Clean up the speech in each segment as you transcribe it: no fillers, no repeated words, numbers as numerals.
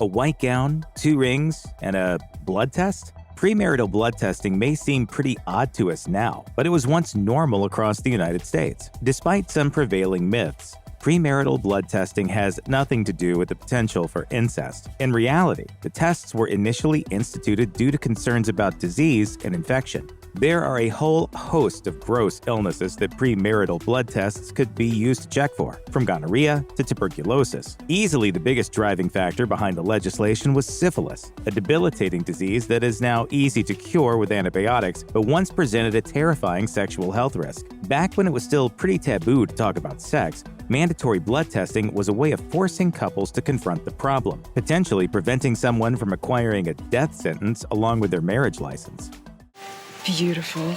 A white gown, 2 rings, and a blood test? Premarital blood testing may seem pretty odd to us now, but it was once normal across the United States. Despite some prevailing myths, premarital blood testing has nothing to do with the potential for incest. In reality, the tests were initially instituted due to concerns about disease and infection. There are a whole host of gross illnesses that premarital blood tests could be used to check for, from gonorrhea to tuberculosis. Easily the biggest driving factor behind the legislation was syphilis, a debilitating disease that is now easy to cure with antibiotics, but once presented a terrifying sexual health risk. Back when it was still pretty taboo to talk about sex, mandatory blood testing was a way of forcing couples to confront the problem, potentially preventing someone from acquiring a death sentence along with their marriage license. Beautiful.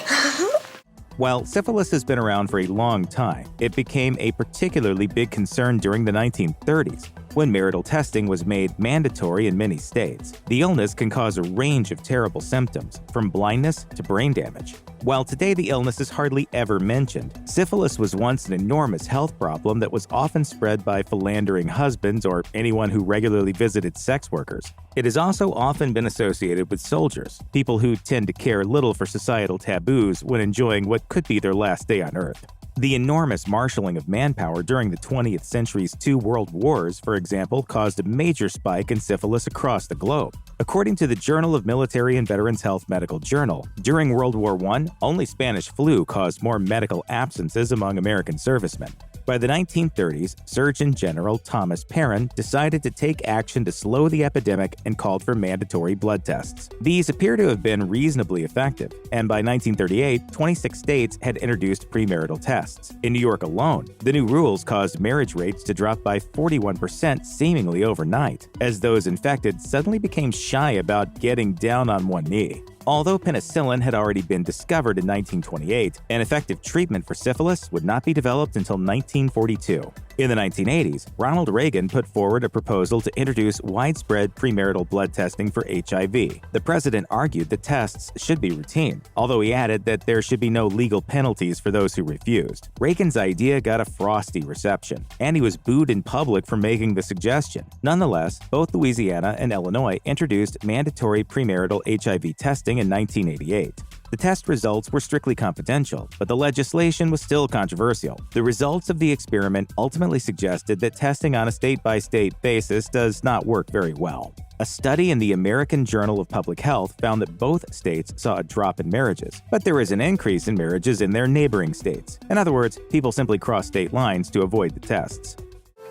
While syphilis has been around for a long time, it became a particularly big concern during the 1930s, when marital testing was made mandatory in many states. The illness can cause a range of terrible symptoms, from blindness to brain damage. While today the illness is hardly ever mentioned, syphilis was once an enormous health problem that was often spread by philandering husbands or anyone who regularly visited sex workers. It has also often been associated with soldiers, people who tend to care little for societal taboos when enjoying what could be their last day on Earth. The enormous marshaling of manpower during the 20th century's 2 world wars, for example, caused a major spike in syphilis across the globe. According to the Journal of Military and Veterans Health Medical Journal, during World War I, only Spanish flu caused more medical absences among American servicemen. By the 1930s, Surgeon General Thomas Perrin decided to take action to slow the epidemic and called for mandatory blood tests. These appear to have been reasonably effective, and by 1938, 26 states had introduced premarital tests. In New York alone, the new rules caused marriage rates to drop by 41% seemingly overnight, as those infected suddenly became shy about getting down on one knee. Although penicillin had already been discovered in 1928, an effective treatment for syphilis would not be developed until 1942. In the 1980s, Ronald Reagan put forward a proposal to introduce widespread premarital blood testing for HIV. The president argued that tests should be routine, although he added that there should be no legal penalties for those who refused. Reagan's idea got a frosty reception, and he was booed in public for making the suggestion. Nonetheless, both Louisiana and Illinois introduced mandatory premarital HIV testing in 1988. The test results were strictly confidential, but the legislation was still controversial. The results of the experiment ultimately suggested that testing on a state-by-state basis does not work very well. A study in the American Journal of Public Health found that both states saw a drop in marriages, but there is an increase in marriages in their neighboring states. In other words, people simply cross state lines to avoid the tests.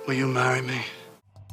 Will you marry me?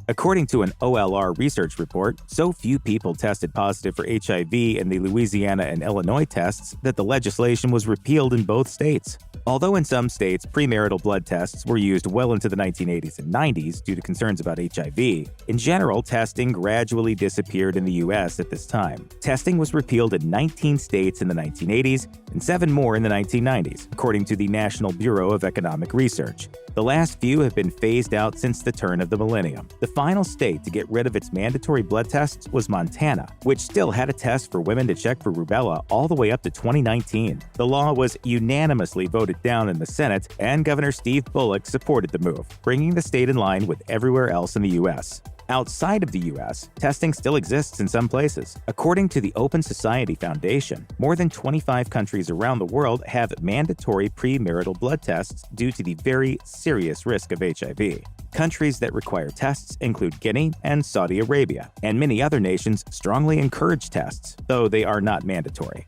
According to an OLR research report, so few people tested positive for HIV in the Louisiana and Illinois tests that the legislation was repealed in both states. Although in some states premarital blood tests were used well into the 1980s and 90s due to concerns about HIV, in general, testing gradually disappeared in the U.S. at this time. Testing was repealed in 19 states in the 1980s and 7 more in the 1990s, according to the National Bureau of Economic Research. The last few have been phased out since the turn of the millennium. The final state to get rid of its mandatory blood tests was Montana, which still had a test for women to check for rubella all the way up to 2019. The law was unanimously voted down in the Senate, and Governor Steve Bullock supported the move, bringing the state in line with everywhere else in the U.S. Outside of the U.S., testing still exists in some places. According to the Open Society Foundation, more than 25 countries around the world have mandatory premarital blood tests due to the very serious risk of HIV. Countries that require tests include Guinea and Saudi Arabia, and many other nations strongly encourage tests, though they are not mandatory.